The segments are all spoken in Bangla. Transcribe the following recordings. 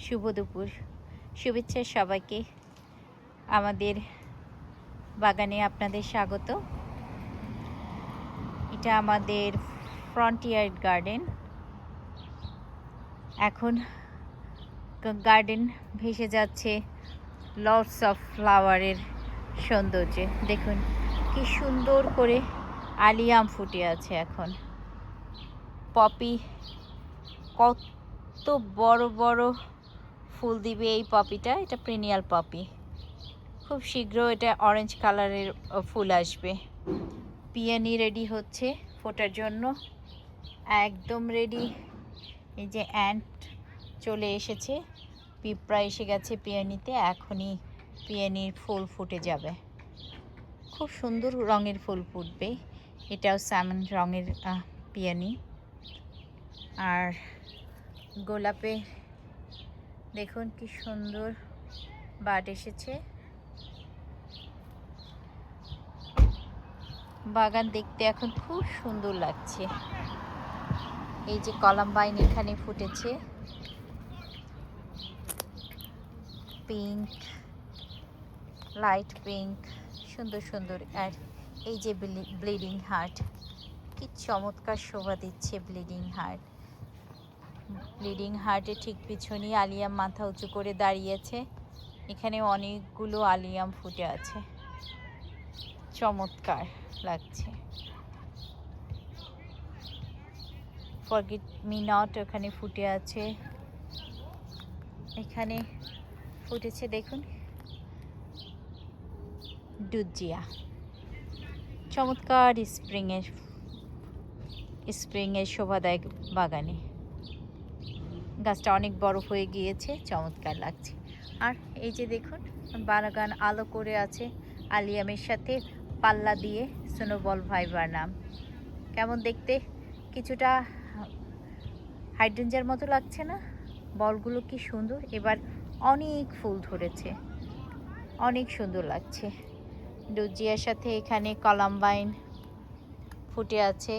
শুভ দুপুর। শুভেচ্ছা সবাইকে। আমাদের বাগানে আপনাদের স্বাগত। এটা আমাদের ফ্রন্টিয়ার গার্ডেন। এখন গার্ডেন ভেসে যাচ্ছে লটস অফ ফ্লাওয়ারের সৌন্দর্যে। দেখুন কি সুন্দর করে আলিয়াম ফুটে আছে। এখন পপি, কত বড় বড় ফুল দিবে এই পপিটা। এটা পেরিনিয়াল পপি। খুব শীঘ্র এটা অরেঞ্জ কালারের ফুল আসবে। পিয়ানি রেডি হচ্ছে ফোটার জন্য, একদম রেডি। এই যে অ্যান্ট চলে এসেছে, পিঁপড়া এসে গেছে পিয়ানিতে। এখনই পিয়ানির ফুল ফুটে যাবে। খুব সুন্দর রঙের ফুল ফুটবে। এটাও স্যামন রঙের পিয়ানি। আর গোলাপে দেখুন কি সুন্দর বাড এসেছে। বাগান দেখতে এখন খুব সুন্দর লাগছে। এই যে কলাম্বাইন এখানে ফুটেছে, পিঙ্ক, লাইট পিঙ্ক, সুন্দর সুন্দর। আর এই যে ব্লিডিং হার্ট, কি চমৎকার শোভা দিচ্ছে ব্লিডিং হার্ট। ব্লিডিং হার্টের ঠিক পিছনেই আলিয়াম মাথা উঁচু করে দাঁড়িয়েছে। এখানে অনেকগুলো আলিয়াম ফুটে আছে, চমৎকার লাগছে। ফরগেট মি নট ওখানে ফুটে আছে। এখানে ফুটেছে দেখুন ডুজিয়া। চমৎকার স্প্রিংয়ের শোভা দেয় বাগানে। গাছটা অনেক বড় হয়ে গিয়েছে, চমৎকার লাগছে। আর এই যে দেখুন বাগান আলো করে আছে আলিয়ামের সাথে পাল্লা দিয়ে। স্নোবল ভাইবার নাম। কেমন দেখতে, কিছুটা হাইড্রেঞ্জার মতো লাগছে না? বলগুলো কি সুন্দর। এবার অনেক ফুল ধরেছে, অনেক সুন্দর লাগছে। ডুজিয়ার সাথে এখানে কলাম্বাইন ফুটে আছে।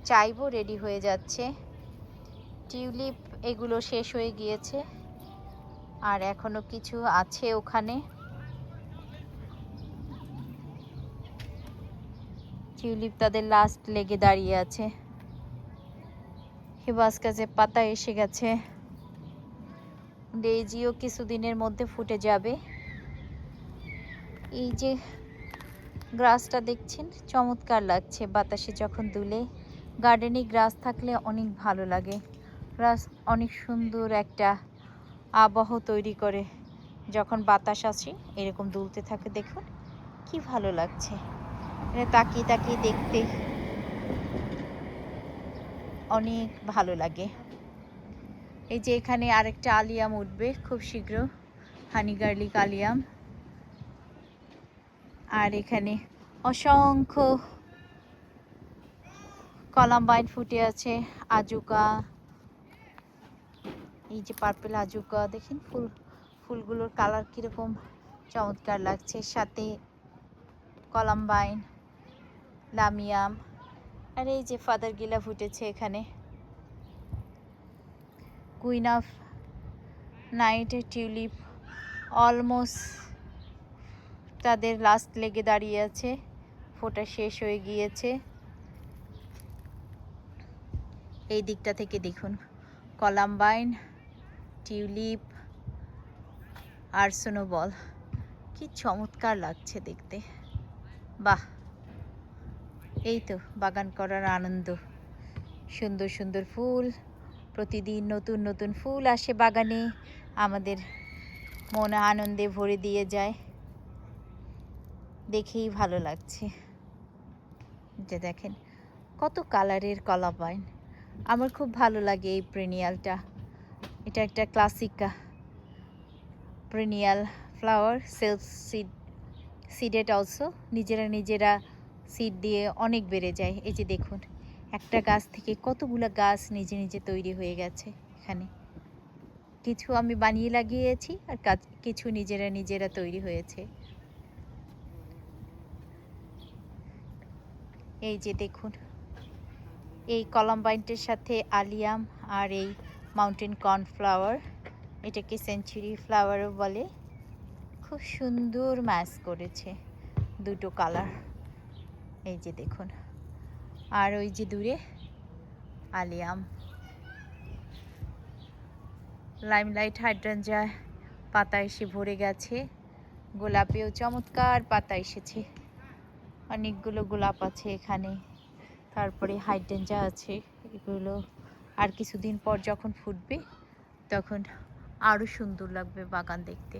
চাইবো রেডি হয়ে যাচ্ছে। টিউলিপ এগুলো শেষ হয়ে গিয়েছে, আর এখনো কিছু আছে ওখানে। টিউলিপ তাদের লাস্ট লেগে দাঁড়িয়ে আছে। হিবাস্কাসের পাতা এসে গেছে। ডেইজিও কিছুদিনের মধ্যে ফুটে যাবে। এই যে গ্রাসটা দেখছেন, চমৎকার লাগছে বাতাসে যখন দুলে। গার্ডেনে গ্রাস থাকলে অনেক ভালো লাগে। গ্রাস অনেক সুন্দর একটা আবহ তৈরি করে যখন বাতাস আসে, এরকম দুলতে থাকে। দেখুন কি ভালো লাগছে। এটা তাকিয়ে তাকিয়ে দেখতে অনেক ভালো লাগে। এই যে এখানে আরেকটা আলিয়াম উঠবে খুব শীঘ্র, হানি গার্লিক আলিয়াম। আর এখানে অসংখ্য কলাম্বাইন ফুটে আছে। আজুকা, এই যে পার্পল আজুকা দেখেন, ফুলগুলোর কালার কিরকম চমৎকার লাগছে। সাথে কলাম্বাইন, লামিয়াম। আর এই যে ফাদার গিলা ফুটেছে এখানে। Queen of night tulip almost তাদের লাস্ট লেগে দাঁড়িয়ে আছে, ফোটা শেষ হয়ে গিয়েছে। এই দিকটা থেকে দেখুন কলাম্বাইন, টিউলিপ আর স্নোবল, কি চমৎকার লাগছে দেখতে। বাহ, এই তো বাগান করার আনন্দ। সুন্দর সুন্দর ফুল, প্রতিদিন নতুন নতুন ফুল আসে বাগানে, আমাদের মন আনন্দে ভরে দিয়ে যায়। দেখেই ভালো লাগছে। যে দেখেন কত কালারের কলাম্বাইন। আমার খুব ভালো লাগে এই পেরিনিয়ালটা। এটা একটা ক্লাসিকা perennial flower, self seeded also. নিজেরা সিড দিয়ে অনেক বেড়ে যায়। এই যে দেখুন একটা গাছ থেকে কতগুলো গাছ নিজে নিজে তৈরি হয়ে গেছে। এখানে কিছু আমি বানিয়ে লাগিয়েছি, আর কিছু নিজেরা তৈরি হয়েছে। এই যে দেখুন এই কলাম্বাইনটার সাথে আলিয়াম আর এই মাউন্টেন কর্নফ্লাওয়ার এটাকে সেঞ্চুরি ফ্লাওয়ারও বলে। খুব সুন্দর ম্যাচ করেছে দুটো কালার, এই যে দেখুন। আর ওই যে দূরে আলিয়াম। লাইমলাইট হাইড্রেঞ্জা পাতা এসে ভরে গেছে। গোলাপেও চমৎকার পাতা এসেছে, অনেকগুলো গোলাপ আছে এখানে। তারপরে হাইড্রেঞ্জা আছে। এগুলো আর কিছুদিন পর যখন ফুটবে তখন আরও সুন্দর লাগবে বাগান দেখতে।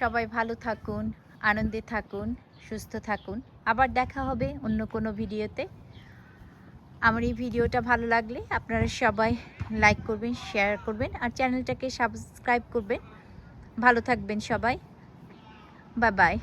সবাই ভালো থাকুন, আনন্দে থাকুন, সুস্থ থাকুন। আবার দেখা হবে অন্য কোনো ভিডিওতে। আমার এই ভিডিওটা ভালো লাগলে আপনারা সবাই লাইক করবেন, শেয়ার করবেন আর চ্যানেলটাকে সাবস্ক্রাইব করবেন। ভালো থাকবেন সবাই। Bye bye.